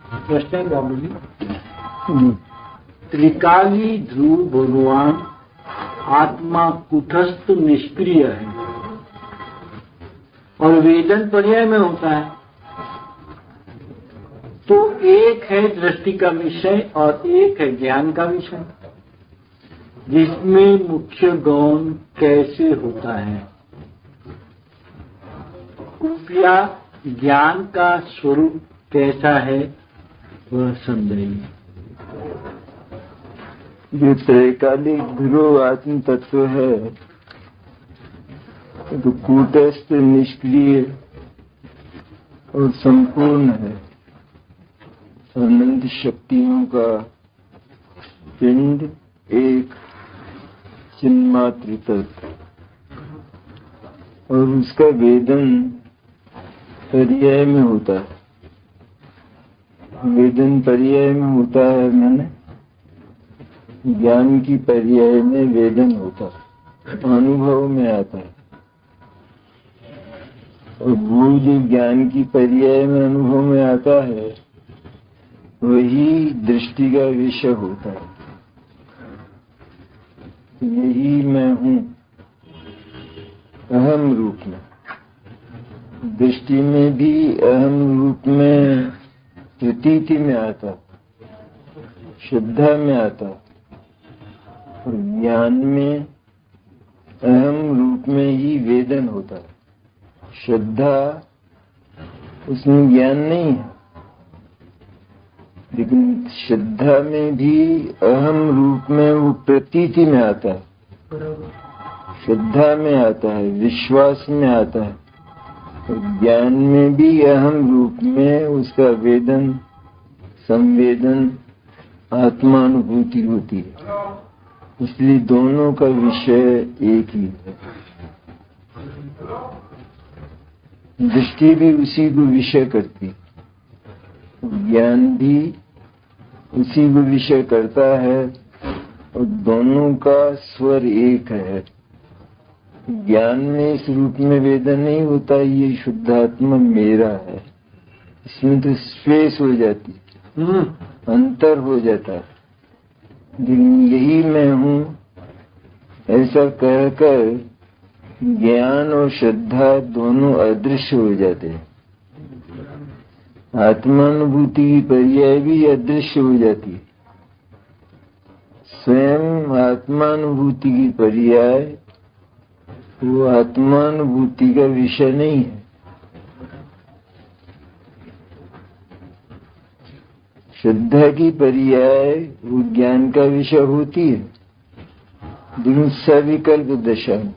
प्रश्न है बाबू जी। त्रिकाली ध्रुव भगवान आत्मा कुटस्थ निष्क्रिय है और वेदन पर्याय में होता है, तो एक है दृष्टि का विषय और एक है ज्ञान का विषय, जिसमें मुख्य गौण कैसे होता है? कृपया ज्ञान का स्वरूप कैसा है वह समझाइए। जो त्रैकालिक ध्रुव आत्म तत्व है तो कूटस्थ निष्क्रिय और संपूर्ण है। अनंत शक्तियों का पिंड एक चिन्मात्र तत्व, और उसका वेदन पर्याय में होता है। वेदन पर्याय में होता है, मैंने ज्ञान की पर्याय में वेदन होता है, अनुभव में आता है। और वो जो ज्ञान की पर्याय में अनुभव में आता है वही दृष्टि का विषय होता है। यही मैं हूँ अहम रूप में। दृष्टि में भी अहम रूप में प्रतीति में आता, श्रद्धा में आता, और ज्ञान में अहम रूप में ही वेदन होता है। श्रद्धा उसमें ज्ञान नहीं है, लेकिन श्रद्धा में भी अहम रूप में वो प्रतीति में आता है, श्रद्धा में आता है, विश्वास में आता है। और ज्ञान में भी अहम रूप में उसका वेदन, संवेदन, आत्मानुभूति होती है। इसलिए दोनों का विषय एक ही है। दृष्टि भी उसी को विषय करती, ज्ञान भी उसी को विषय करता है, और दोनों का स्वर एक है। ज्ञान में इस रूप में वेदन नहीं होता, ये शुद्धात्मा मेरा है, इसमें तो स्पेस हो जाती, अंतर हो जाता है। लेकिन यही मैं हूँ ऐसा कहकर ज्ञान और श्रद्धा दोनों अदृश्य हो जाते हैं। आत्मानुभूति की पर्याय भी अदृश्य हो जाती है। स्वयं आत्मानुभूति की पर्याय वो आत्मानुभूति का विषय नहीं है। श्रद्धा की पर्याय वो ज्ञान का विषय होती है, लेकिन सविकल्प दशा में।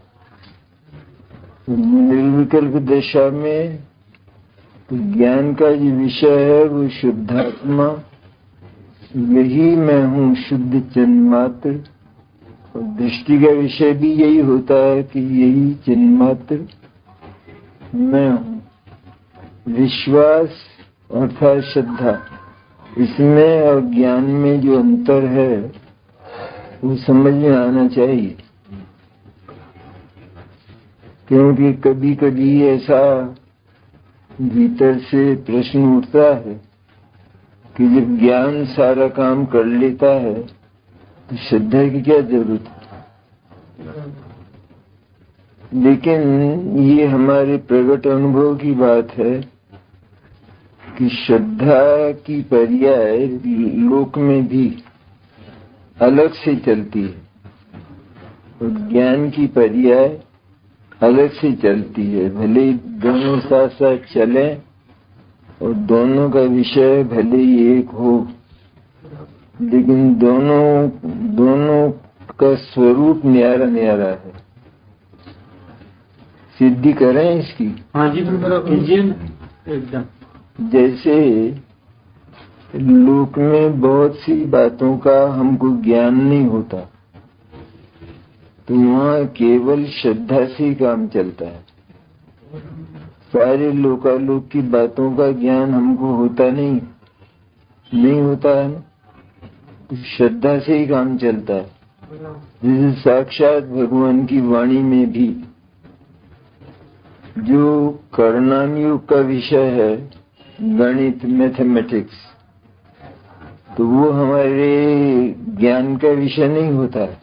निर्विकल्प दशा में ज्ञान का जो विषय है वो शुद्धात्मा, यही मैं हूँ, शुद्ध चिन्मात्र। और दृष्टि का विषय भी यही होता है कि यही चिन्मात्र मैं हूँ। विश्वास अर्थात श्रद्धा, इसमें और ज्ञान में जो अंतर है वो समझ में आना चाहिए। क्योंकि कभी कभी ऐसा भीतर से प्रश्न उठता है कि जब ज्ञान सारा काम कर लेता है तो श्रद्धा की क्या जरूरत है। लेकिन ये हमारे प्रगट अनुभव की बात है कि श्रद्धा की पर्याय लोक में भी अलग से चलती है और ज्ञान की पर्याय अलग से चलती है। भले दोनों साथ साथ चले और दोनों का विषय भले ही एक हो, लेकिन दोनों का स्वरूप न्यारा न्यारा है। सिद्धि करें इसकी? हाँ जी, कीजिए एकदम। जैसे लोक में बहुत सी बातों का हमको ज्ञान नहीं होता, तो वहाँ केवल श्रद्धा से ही काम चलता है। सारे लोकालोक की बातों का ज्ञान हमको होता नहीं होता है, तो श्रद्धा से ही काम चलता है। जैसे साक्षात भगवान की वाणी में भी जो कर्णान युग का विषय है, गणित, मैथमेटिक्स, तो वो हमारे ज्ञान का विषय नहीं होता है।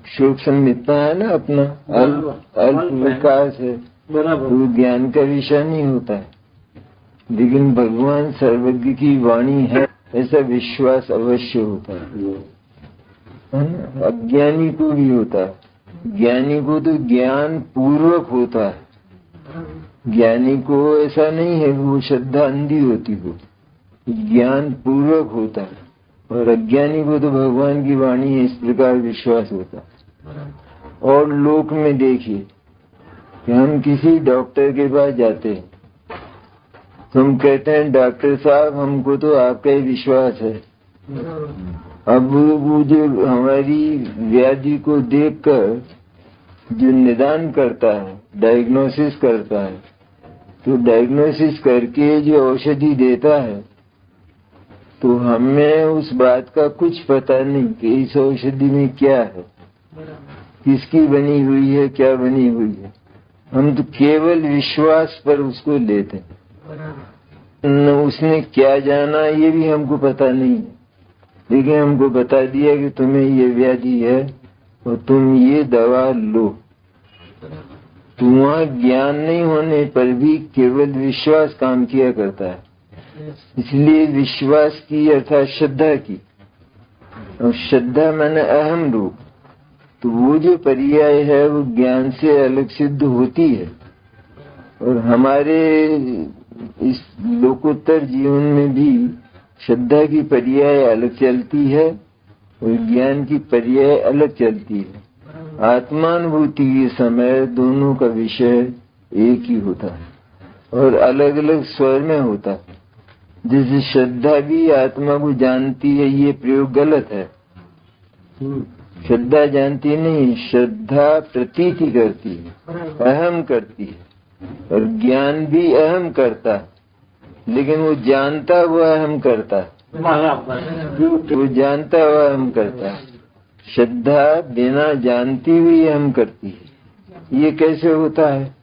सूक्ष्म इतना है ना अपना अल्प विकास है, तो ज्ञान का विषय नहीं होता है। लेकिन भगवान सर्वज्ञ की वाणी है ऐसा विश्वास अवश्य होता है ना। अज्ञानी को भी होता है, ज्ञानी को तो ज्ञान पूर्वक होता है। ज्ञानी को ऐसा नहीं है वो श्रद्धा अंधी होती हो, ज्ञान पूर्वक होता है। और अज्ञानी को तो भगवान की वाणी है इस प्रकार विश्वास होता है। और लोक में देखिए कि हम किसी डॉक्टर के पास जाते हैं तो हम कहते हैं डॉक्टर साहब हमको तो आपका ही विश्वास है। अब वो जो हमारी व्याधि को देखकर जो निदान करता है, डायग्नोसिस करता है, तो डायग्नोसिस करके जो औषधि देता है तो हमें उस बात का कुछ पता नहीं कि इस औषधि में क्या है, किसकी बनी हुई है, क्या बनी हुई है। हम तो केवल विश्वास पर उसको लेते हैं। न उसने क्या जाना ये भी हमको पता नहीं, लेकिन हमको बता दिया कि तुम्हें ये व्याधि है और तुम ये दवा लो। तो वहाँ ज्ञान नहीं होने पर भी केवल विश्वास काम किया करता है। इसलिए विश्वास की अर्थात श्रद्धा की, और श्रद्धा माने अहम रूप। तो वो जो पर्याय है वो ज्ञान से अलग सिद्ध होती है। और हमारे इस लोकोत्तर जीवन में भी श्रद्धा की पर्याय अलग चलती है और ज्ञान की पर्याय अलग चलती है। आत्मानुभूति के समय दोनों का विषय एक ही होता है और अलग अलग स्वर में होता है। जैसे श्रद्धा भी आत्मा को जानती है, ये प्रयोग गलत है। श्रद्धा जानती नहीं, श्रद्धा प्रतीति करती है, अहम करती है। और ज्ञान भी अहम करता है, लेकिन वो जानता हुआ अहम करता है, वो जानता हुआ अहम करता है। श्रद्धा बिना जानती हुई अहम करती है। ये कैसे होता है?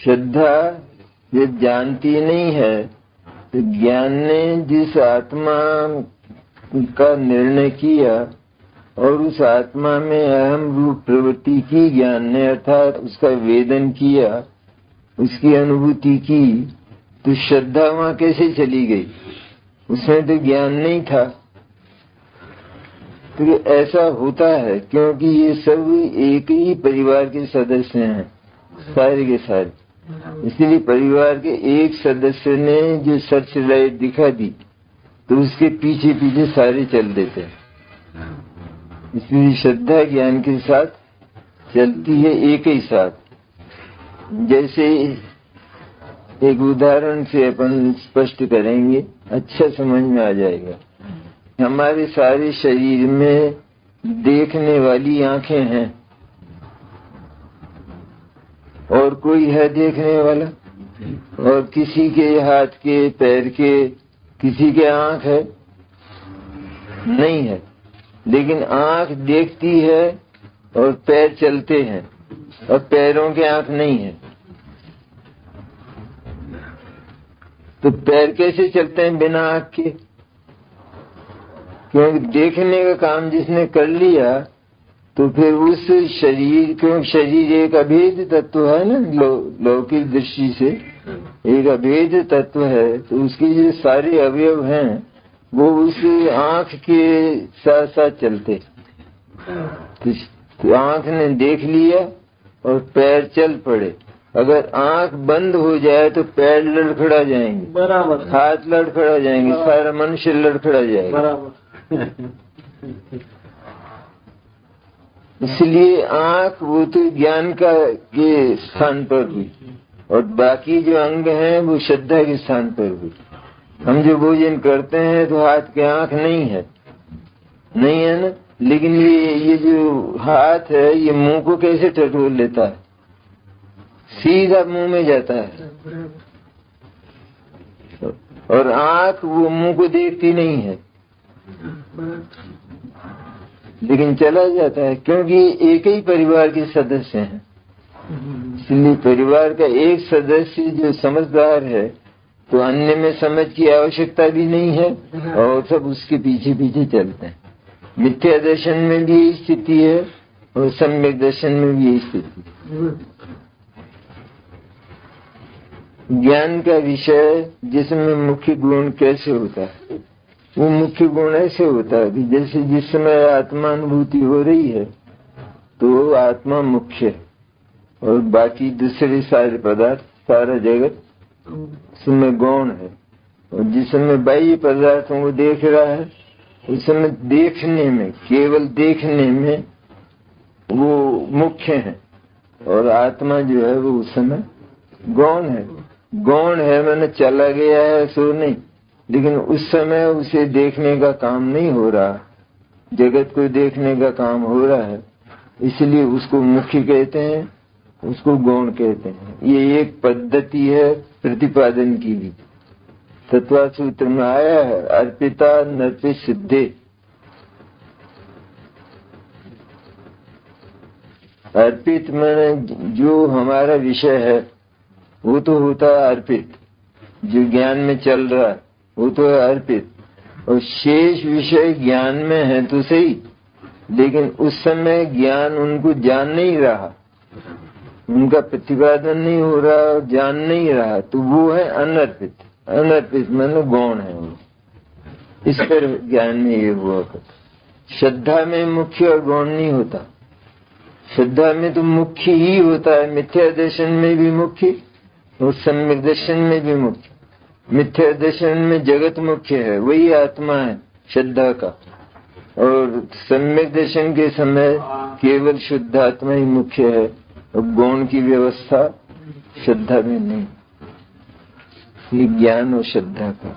श्रद्धा ये जानती नहीं है, तो ज्ञान ने जिस आत्मा का निर्णय किया और उस आत्मा में अहम रूप प्रवृत्ति की ज्ञान ने, अर्थात उसका वेदन किया, उसकी अनुभूति की, तो श्रद्धा वहां कैसे चली गई? उसमें तो ज्ञान नहीं था। तो ऐसा होता है क्योंकि ये सब एक ही परिवार के सदस्य हैं, सारे के सारे। इसलिए परिवार के एक सदस्य ने जो सर्च लाइट दिखा दी तो उसके पीछे पीछे सारे चल देते हैं। इसलिए श्रद्धा ज्ञान के साथ चलती है एक ही साथ। जैसे एक उदाहरण से अपन स्पष्ट करेंगे, अच्छा समझ में आ जाएगा। हमारे सारे शरीर में देखने वाली आंखें हैं और कोई है देखने वाला, और किसी के हाथ के, पैर के, किसी के आंख है नहीं है। लेकिन आंख देखती है और पैर चलते हैं और पैरों के आंख नहीं है। तो पैर कैसे चलते हैं बिना आंख के? क्योंकि देखने का काम जिसने कर लिया तो फिर उस शरीर, क्योंकि शरीर एक अभेद तत्व है ना, लौकिक दृष्टि से एक अभेद तत्व है, तो उसके जो सारे अवयव हैं वो उस आंख के साथ साथ चलते। तो आंख ने देख लिया और पैर चल पड़े। अगर आंख बंद हो जाए तो पैर लड़खड़ा जाएंगे, बराबर, हाथ लड़खड़ा जाएंगे, सारा मनुष्य लड़खड़ा जाएगा, बराबर। इसलिए आंख वो तो ज्ञान का के स्थान पर हुई और बाकी जो अंग हैं वो श्रद्धा के स्थान पर हुई। हम जो भोजन करते हैं तो हाथ के आंख नहीं है ना, लेकिन ये जो हाथ है ये मुंह को कैसे टटोल लेता है, सीधा मुंह में जाता है। और आंख वो मुंह को देखती नहीं है लेकिन चला जाता है, क्योंकि एक ही परिवार के सदस्य हैं। इसलिए परिवार का एक सदस्य जो समझदार है तो अन्य में समझ की आवश्यकता भी नहीं है और सब उसके पीछे पीछे चलते हैं। मिथ्या दर्शन में भी यही स्थिति है और सम्यक दर्शन में भी यही स्थिति है। ज्ञान का विषय जिसमें मुख्य गुण कैसे होता है, वो मुख्य गुण ऐसे होता है कि जैसे जिस समय आत्मानुभूति हो रही है तो आत्मा मुख्य है और बाकी दूसरे सारे पदार्थ, सारा जगत उसमें गौण है। और जिस समय बाह्य पदार्थों को देख रहा है उस समय देखने में, केवल देखने में वो मुख्य है और आत्मा जो है वो उस समय गौण है। गौण है मैंने चला गया है सो नहीं, लेकिन उस समय उसे देखने का काम नहीं हो रहा, जगत को देखने का काम हो रहा है, इसलिए उसको मुख्य कहते हैं, उसको गौण कहते हैं। ये एक पद्धति है प्रतिपादन की भी। तत्व सूत्र में आया है अर्पिता नर्पित सिद्धे। अर्पित मैंने जो हमारा विषय है वो तो होता है अर्पित, जो ज्ञान में चल रहा है वो तो है अर्पित, और शेष विषय ज्ञान में है तो सही, लेकिन उस समय ज्ञान उनको जान नहीं रहा, उनका प्रतिपादन नहीं हो रहा, जान नहीं रहा, तो वो है अनर्पित। अनर्पित माने गौण है वो। इस पर ज्ञान में ये हुआ करता। श्रद्धा में मुख्य और गौण नहीं होता। श्रद्धा में तो मुख्य ही होता है, मिथ्या दर्शन में भी मुख्य और सम्यक दर्शन में भी मुख्य। मिथ्या दर्शन में जगत मुख्य है, वही आत्मा है श्रद्धा का, और सम्यक दर्शन के समय केवल शुद्ध आत्मा ही मुख्य है और गौण की व्यवस्था श्रद्धा में नहीं। ये ज्ञान और श्रद्धा का